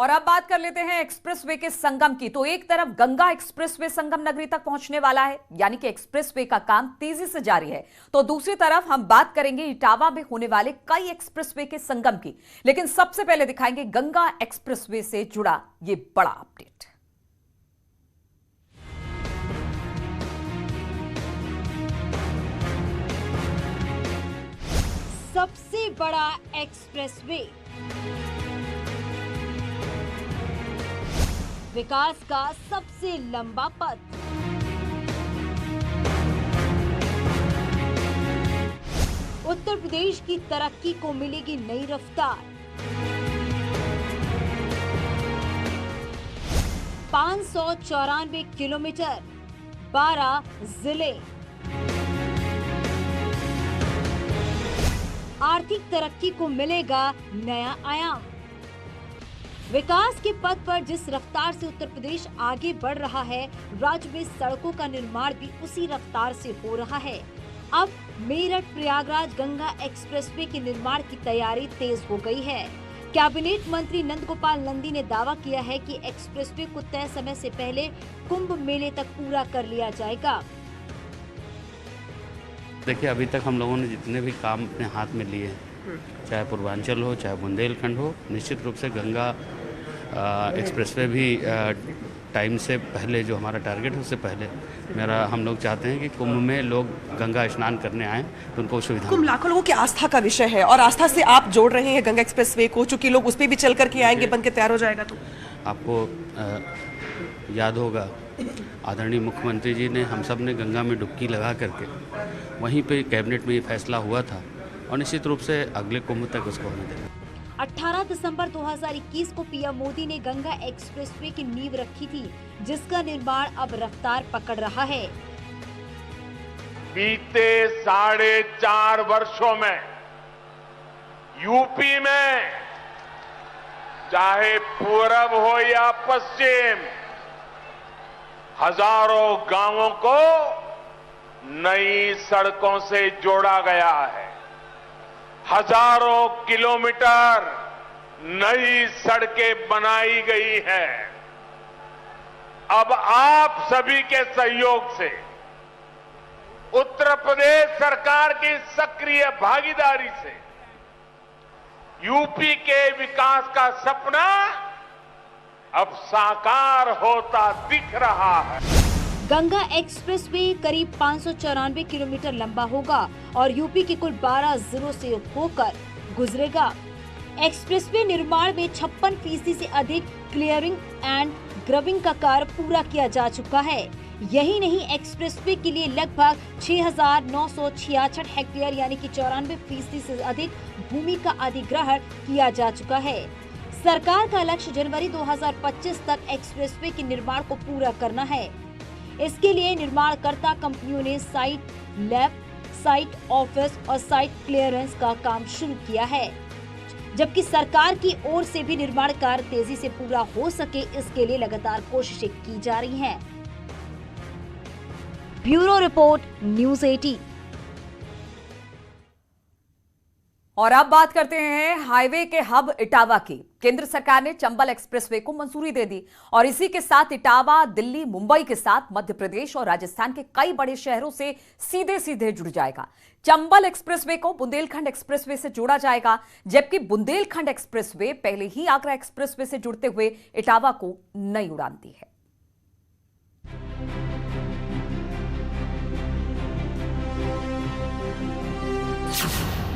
और अब बात कर लेते हैं एक्सप्रेसवे के संगम की। तो एक तरफ गंगा एक्सप्रेसवे संगम नगरी तक पहुंचने वाला है, यानी कि एक्सप्रेसवे का काम तेजी से जारी है। तो दूसरी तरफ हम बात करेंगे इटावा में होने वाले कई एक्सप्रेसवे के संगम की। लेकिन सबसे पहले दिखाएंगे गंगा एक्सप्रेसवे से जुड़ा ये बड़ा अपडेट। सबसे बड़ा एक्सप्रेसवे, विकास का सबसे लंबा पथ, उत्तर प्रदेश की तरक्की को मिलेगी नई रफ्तार। 594 किलोमीटर, 12 जिले, आर्थिक तरक्की को मिलेगा नया आयाम। विकास के पथ पर जिस रफ्तार से उत्तर प्रदेश आगे बढ़ रहा है, राज्य में सड़कों का निर्माण भी उसी रफ्तार से हो रहा है। अब मेरठ प्रयागराज गंगा एक्सप्रेसवे के निर्माण की तैयारी तेज हो गई है। कैबिनेट मंत्री नंद गोपाल नंदी ने दावा किया है कि एक्सप्रेसवे को तय समय से पहले कुंभ मेले तक पूरा कर लिया जाएगा। देखिए, अभी तक हम लोगों ने जितने भी काम अपने हाथ में लिए, चाहे पूर्वांचल हो चाहे बुंदेलखंड हो, निश्चित रूप से गंगा एक्सप्रेसवे भी टाइम से पहले, जो हमारा टारगेट है उससे पहले हम लोग चाहते हैं कि कुंभ में लोग गंगा स्नान करने आएँ तो उनको सुविधा। कुंभ लाखों लोगों की आस्था का विषय है और आस्था से आप जोड़ रहे हैं गंगा एक्सप्रेसवे को, चूंकि लोग उस पर भी चल करके आएंगे, बन के तैयार हो जाएगा। तो आपको याद होगा, आदरणीय मुख्यमंत्री जी ने, हम सब ने गंगा में डुबकी लगा करके वहीं पे कैबिनेट में ये फैसला हुआ था और निश्चित रूप से अगले कुंभ तक उसको होने देंगे। 18 दिसंबर 2021 को पीएम मोदी ने गंगा एक्सप्रेसवे की नींव रखी थी, जिसका निर्माण अब रफ्तार पकड़ रहा है। बीते 4.5 वर्षों में यूपी में चाहे पूरब हो या पश्चिम, हजारों गांवों को नई सड़कों से जोड़ा गया है। हजारों किलोमीटर नई सड़कें बनाई गई हैं। अब आप सभी के सहयोग से, उत्तर प्रदेश सरकार की सक्रिय भागीदारी से यूपी के विकास का सपना अब साकार होता दिख रहा है। गंगा एक्सप्रेसवे करीब 594 किलोमीटर लंबा होगा और यूपी के कुल 12 जिलों से होकर गुजरेगा। एक्सप्रेसवे निर्माण में 56% से अधिक क्लियरिंग एंड ग्रबिंग का कार्य पूरा किया जा चुका है। यही नहीं, एक्सप्रेसवे के लिए लगभग 6,966 हेक्टेयर यानी कि 94% से अधिक भूमि का अधिग्रहण किया जा चुका है। सरकार का लक्ष्य जनवरी 2025 तक एक्सप्रेसवे के निर्माण को पूरा करना है। इसके लिए निर्माणकर्ता कंपनियों ने साइट लैब, साइट ऑफिस और साइट क्लियरेंस का काम शुरू किया है, जबकि सरकार की ओर से भी निर्माण कार्य तेजी से पूरा हो सके, इसके लिए लगातार कोशिशें की जा रही हैं। Bureau report, news 18। और अब बात करते हैं हाईवे के हब इटावा की। केंद्र सरकार ने चंबल एक्सप्रेसवे को मंजूरी दे दी और इसी के साथ इटावा दिल्ली, मुंबई के साथ मध्य प्रदेश और राजस्थान के कई बड़े शहरों से सीधे सीधे जुड़ जाएगा। चंबल एक्सप्रेसवे को बुंदेलखंड एक्सप्रेसवे से जोड़ा जाएगा, जबकि बुंदेलखंड एक्सप्रेसवे पहले ही आगरा एक्सप्रेसवे से जुड़ते हुए इटावा को नई उड़ान दी है।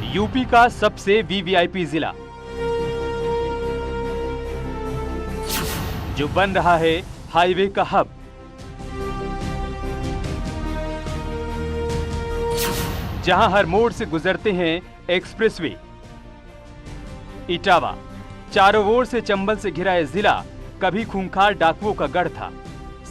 यूपी का सबसे वीवीआईपी जिला जो बन रहा है हाईवे का हब। जहां हर मोड़ से गुजरते हैं एक्सप्रेसवे। इटावा चारों ओर से चंबल से घिरा यह जिला कभी खूंखार डाकुओं का गढ़ था।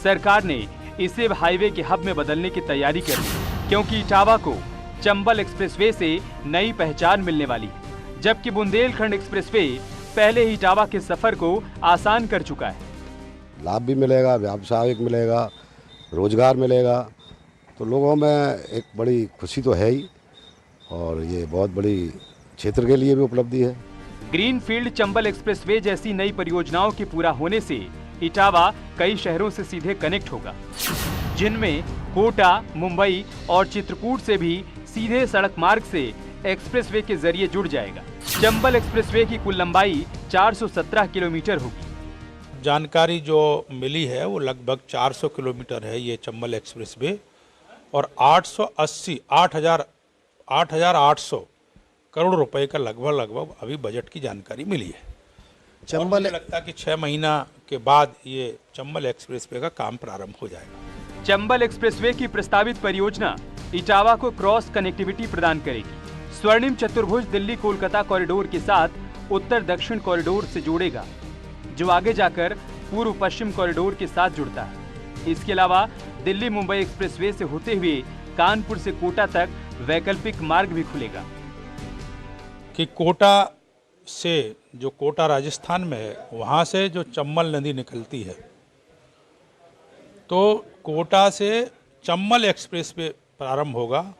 सरकार ने इसे हाईवे के हब में बदलने की तैयारी कर ली, क्योंकि इटावा को चंबल एक्सप्रेसवे से नई पहचान मिलने वाली है, जबकि बुंदेलखंड एक्सप्रेसवे पहले ही इटावा के सफर को आसान कर चुका है। लाभ भी मिलेगा, व्यावसायिक मिलेगा, रोजगार मिलेगा, तो लोगों में एक बड़ी खुशी तो है ही, और ये बहुत बड़ी क्षेत्र के लिए भी उपलब्धि है। ग्रीनफील्ड चंबल एक्सप्रेसवे जैसी नई परियोजनाओं के पूरा होने से इटावा कई शहरों से सीधे कनेक्ट होगा, जिनमें कोटा, मुंबई और चित्रकूट से भी सीधे सड़क मार्ग से एक्सप्रेसवे के जरिए जुड़ जाएगा। चंबल एक्सप्रेसवे की कुल लंबाई 417 किलोमीटर होगी। जानकारी जो मिली है वो लगभग 400 किलोमीटर है ये चंबल एक्सप्रेसवे, और 8,800 करोड़ रुपए का लगभग अभी बजट की जानकारी मिली है। चंबल मुझे लगता है कि 6 महीना के बाद ये चंबल एक्सप्रेसवे का काम प्रारंभ हो जाएगा। चंबल एक्सप्रेसवे की प्रस्तावित परियोजना इटावा को क्रॉस कनेक्टिविटी प्रदान करेगी। स्वर्णिम चतुर्भुज दिल्ली कोलकाता कॉरिडोर के साथ उत्तर दक्षिण कॉरिडोर से जोड़ेगा, जो आगे जाकर पूर्व पश्चिम कॉरिडोर के साथ जुड़ता है। इसके अलावा दिल्ली मुंबई एक्सप्रेसवे से होते हुए कानपुर से कोटा तक वैकल्पिक मार्ग भी खुलेगा। कि कोटा से, जो कोटा राजस्थान में है, वहाँ से जो चंबल नदी निकलती है, तो कोटा से चंबल एक्सप्रेसवे प्रारंभ होगा,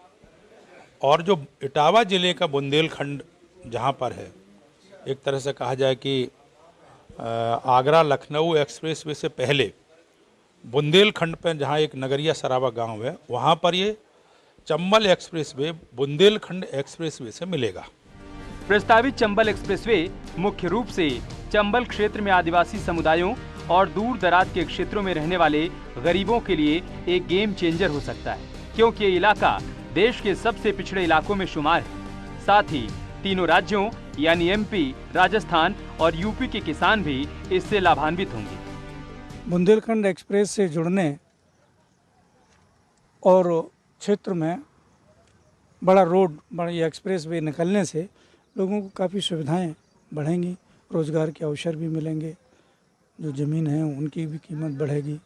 और जो इटावा जिले का बुंदेलखंड जहाँ पर है, एक तरह से कहा जाए कि आगरा लखनऊ एक्सप्रेसवे से पहले बुंदेलखंड पर जहाँ एक नगरिया सराबा गांव है, वहाँ पर ये चंबल एक्सप्रेसवे बुंदेलखंड एक्सप्रेसवे से मिलेगा। प्रस्तावित चंबल एक्सप्रेसवे मुख्य रूप से चंबल क्षेत्र में आदिवासी समुदायों और दूर दराज के क्षेत्रों में रहने वाले गरीबों के लिए एक गेम चेंजर हो सकता है, क्योंकि ये इलाका देश के सबसे पिछड़े इलाकों में शुमार है। साथ ही तीनों राज्यों यानी एमपी, राजस्थान और यूपी के किसान भी इससे लाभान्वित होंगे। बुंदेलखंड एक्सप्रेस से जुड़ने और क्षेत्र में बड़ा रोड, बड़ी एक्सप्रेसवे निकलने से लोगों को काफ़ी सुविधाएं बढ़ेंगी, रोज़गार के अवसर भी मिलेंगे, जो ज़मीन है उनकी भी कीमत बढ़ेगी।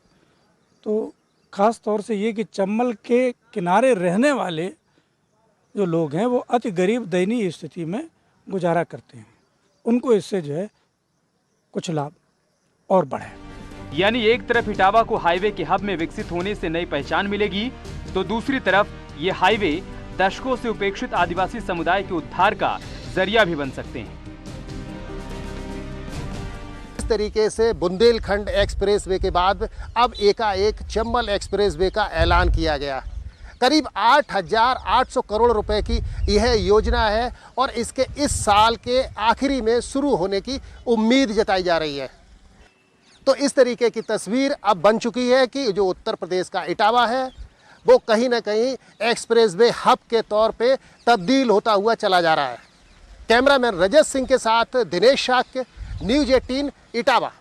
तो ख़ास तौर से ये कि चंबल के किनारे रहने वाले जो लोग हैं वो अति गरीब दयनीय स्थिति में गुजारा करते हैं, उनको इससे जो है कुछ लाभ और बढ़े। यानी एक तरफ इटावा को हाईवे के हब में विकसित होने से नई पहचान मिलेगी, तो दूसरी तरफ ये हाईवे दशकों से उपेक्षित आदिवासी समुदाय के उद्धार का जरिया भी बन सकते हैं। इस तरीके से बुंदेलखंड एक्सप्रेसवे के बाद अब एकाएक चंबल एक्सप्रेसवे का ऐलान किया गया। करीब 8,800 करोड़ रुपए की यह योजना है और इसके इस साल के आखिरी में शुरू होने की उम्मीद जताई जा रही है। तो इस तरीके की तस्वीर अब बन चुकी है कि जो उत्तर प्रदेश का इटावा है वो कहीं ना कहीं एक्सप्रेसवे हब के तौर पे तब्दील होता हुआ चला जा रहा है। कैमरामैन रजत सिंह के साथ दिनेश शाक्य, न्यूज़ 18 इटावा।